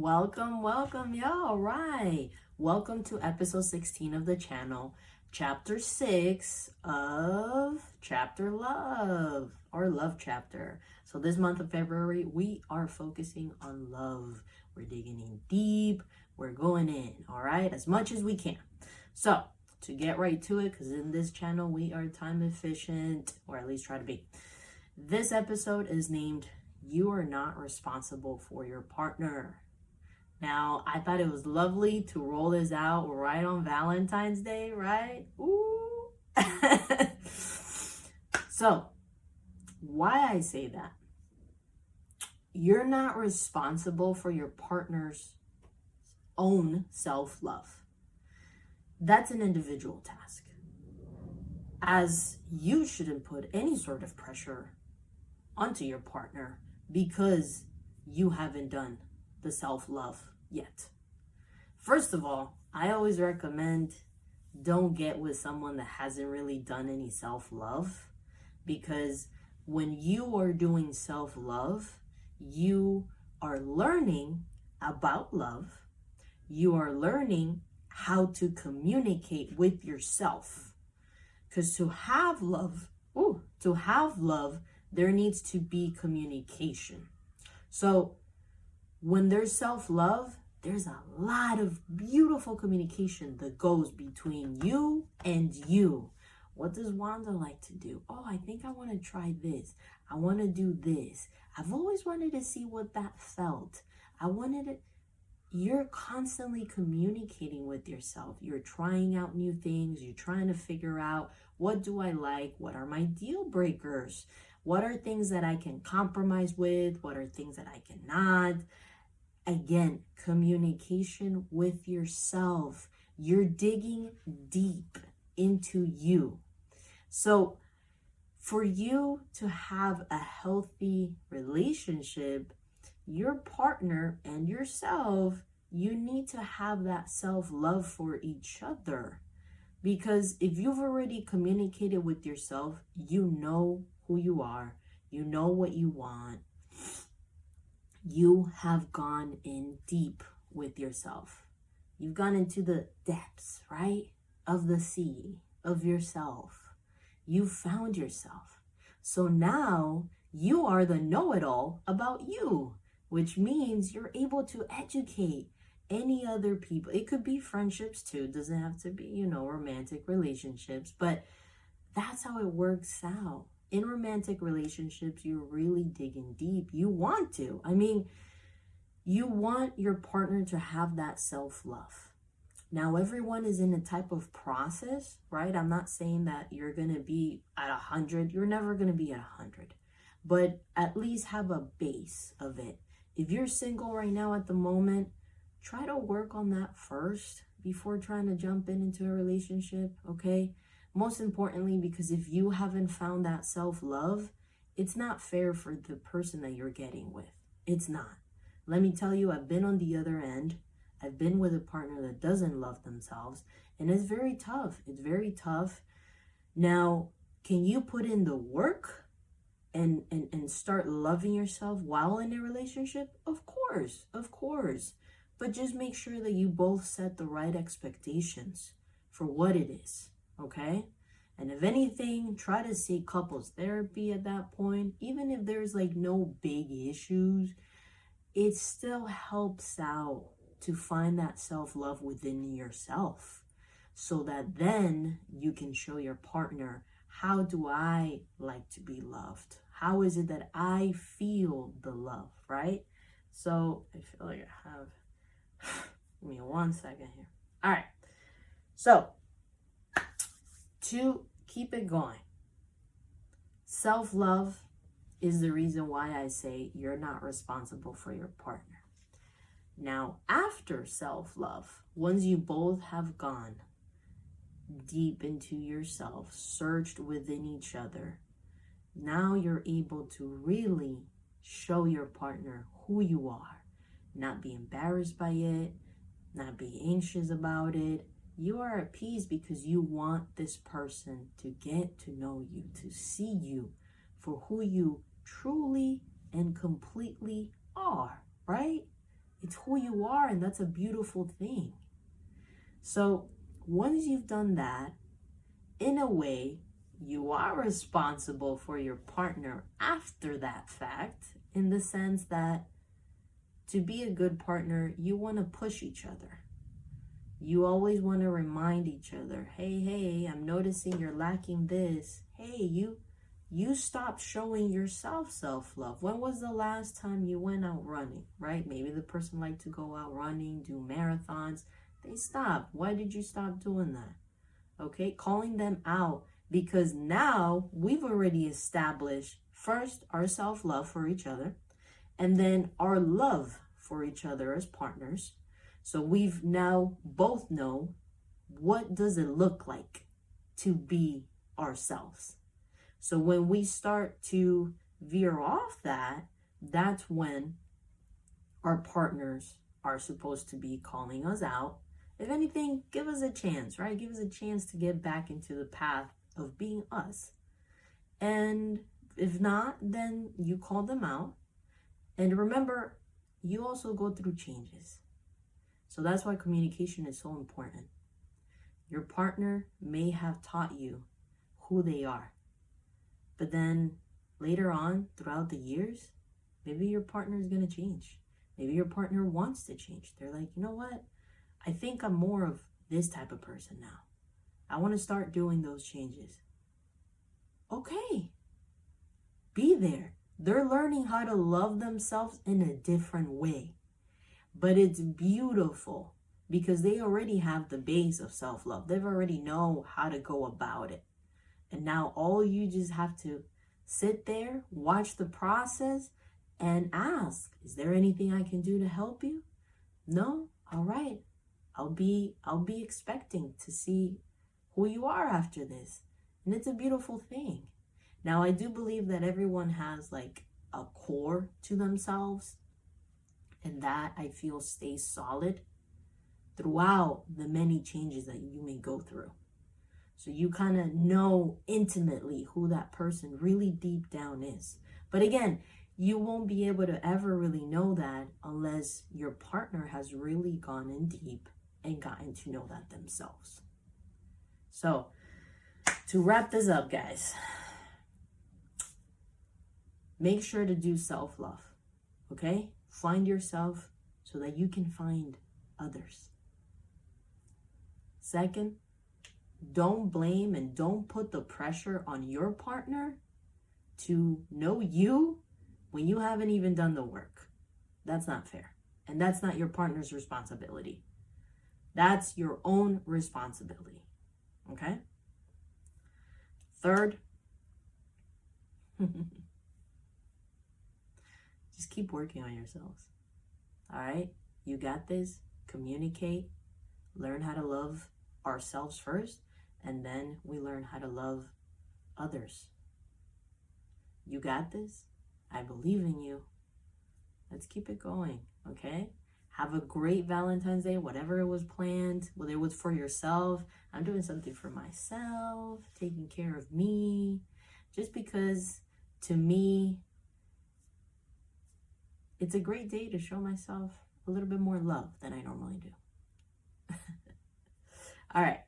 welcome, y'all. Right. Welcome to episode 16 of the channel, chapter 6 of Chapter Love, or Love Chapter. So this month of February, we are focusing on love. We're digging in deep. We're going in, all right, as much as we can. So to get right to it, because in this channel, we are time efficient, or at least try to be. This episode is named You Are Not Responsible for Your Partner. Now, I thought it was lovely to roll this out right on Valentine's Day, right? Ooh. So, why I say that? You're not responsible for your partner's own self-love. That's an individual task. As you shouldn't put any sort of pressure onto your partner because you haven't done the self-love yet. First of all, I always recommend don't get with someone that hasn't really done any self-love, because when you are doing self-love, you are learning about love. You are learning how to communicate with yourself. Because to have love, there needs to be communication. So when there's self-love, there's a lot of beautiful communication that goes between you and you. What does Wanda like to do? Oh, I think I want to try this. I want to do this. I've always wanted to see what that felt. You're constantly communicating with yourself. You're trying out new things. You're trying to figure out, what do I like? What are my deal breakers? What are things that I can compromise with? What are things that I cannot? Again, communication with yourself. You're digging deep into you. So for you to have a healthy relationship, your partner and yourself, you need to have that self-love for each other. Because if you've already communicated with yourself, you know who you are, you know what you want. You have gone in deep with yourself. You've gone into the depths, right, of the sea, of yourself. You've found yourself. So now you are the know-it-all about you, which means you're able to educate any other people. It could be friendships too. It doesn't have to be, romantic relationships, but that's how it works out. In romantic relationships, you're really digging deep. You want to. You want your partner to have that self-love. Now, everyone is in a type of process, right? I'm not saying that you're going to be at 100. You're never going to be at 100. But at least have a base of it. If you're single right now at the moment, try to work on that first before trying to jump into a relationship, okay? Most importantly, because if you haven't found that self-love, it's not fair for the person that you're getting with. It's not. Let me tell you, I've been on the other end. I've been with a partner that doesn't love themselves, and it's very tough. It's very tough. Now, can you put in the work and start loving yourself while in a relationship? Of course. But just make sure that you both set the right expectations for what it is. Okay? And if anything, try to seek couples therapy at that point. Even if there's no big issues, it still helps out to find that self-love within yourself, so that then you can show your partner, how do I like to be loved? How is it that I feel the love, right? So I feel like I have, give me 1 second here. All right. So to keep it going, self-love is the reason why I say you're not responsible for your partner. Now, after self-love, once you both have gone deep into yourself, searched within each other, now you're able to really show your partner who you are. Not be embarrassed by it, not be anxious about it. You are at peace because you want this person to get to know you, to see you for who you truly and completely are, right? It's who you are, and that's a beautiful thing. So once you've done that, in a way, you are responsible for your partner after that fact, in the sense that to be a good partner, you want to push each other. You always want to remind each other, hey, I'm noticing you're lacking this. Hey, you stop showing yourself self-love. When was the last time you went out running, right? Maybe the person liked to go out running, do marathons. They stopped. Why did you stop doing that? Okay, calling them out, because now we've already established first our self-love for each other, and then our love for each other as partners. So we've now both know what does it look like to be ourselves. So when we start to veer off that, that's when our partners are supposed to be calling us out. If anything, give us a chance, right? Give us a chance to get back into the path of being us. And if not, then you call them out. And remember, you also go through changes. So that's why communication is so important. Your partner may have taught you who they are, but then later on throughout the years, maybe your partner is going to change. Maybe your partner wants to change. They're like, you know what? I think I'm more of this type of person now. I want to start doing those changes. Okay. Be there. They're learning how to love themselves in a different way. But it's beautiful because they already have the base of self-love. They've already know how to go about it. And now all you just have to sit there, watch the process, and ask, is there anything I can do to help you? No? All right. I'll be expecting to see who you are after this. And it's a beautiful thing. Now, I do believe that everyone has like a core to themselves, and that I feel stays solid throughout the many changes that you may go through. So you kind of know intimately who that person really deep down is. But again, you won't be able to ever really know that unless your partner has really gone in deep and gotten to know that themselves. So to wrap this up, guys, make sure to do self-love, okay? Find yourself so that you can find others. Second, don't blame and don't put the pressure on your partner to know you when you haven't even done the work. That's not fair. And that's not your partner's responsibility. That's your own responsibility. Okay? Third, just keep working on yourselves. All right? You got this. Communicate. Learn how to love ourselves first, and then we learn how to love others. You got this. I believe in you. Let's keep it going, okay? Have a great Valentine's Day, whatever it was planned, whether it was for yourself. I'm doing something for myself, taking care of me, just because to me, it's a great day to show myself a little bit more love than I normally do. All right,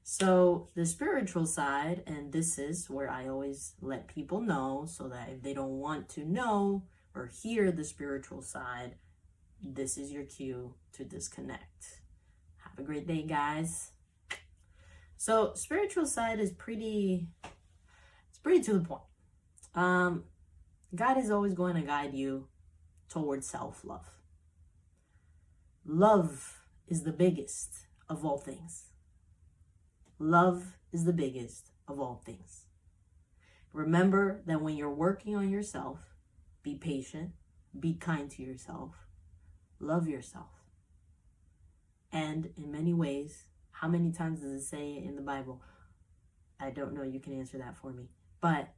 so the spiritual side, and this is where I always let people know so that if they don't want to know or hear the spiritual side, this is your cue to disconnect. Have a great day, guys. So spiritual side is pretty to the point. God is always going to guide you towards self-love. Love is the biggest of all things. Love is the biggest of all things. Remember that when you're working on yourself, be patient, be kind to yourself, love yourself. And in many ways, how many times does it say in the Bible? I don't know, you can answer that for me. But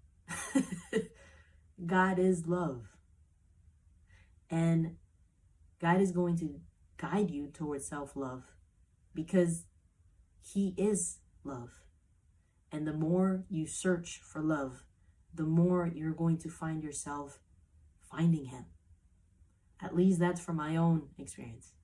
God is love. And God is going to guide you towards self-love because He is love. And the more you search for love, the more you're going to find yourself finding Him. At least that's from my own experience.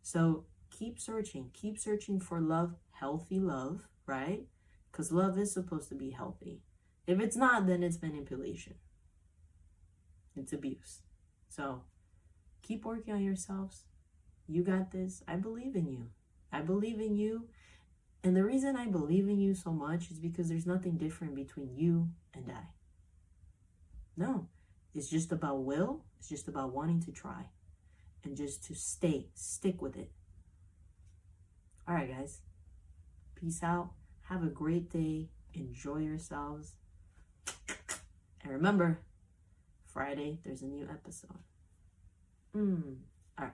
So keep searching for love, healthy love, right? Because love is supposed to be healthy. If it's not, then it's manipulation. It's abuse. So keep working on yourselves. You got this. I believe in you. I believe in you. And the reason I believe in you so much is because there's nothing different between you and I. No, it's just about will. It's just about wanting to try and just to stick with it. All right, guys. Peace out. Have a great day. Enjoy yourselves. And remember, Friday, there's a new episode. All right.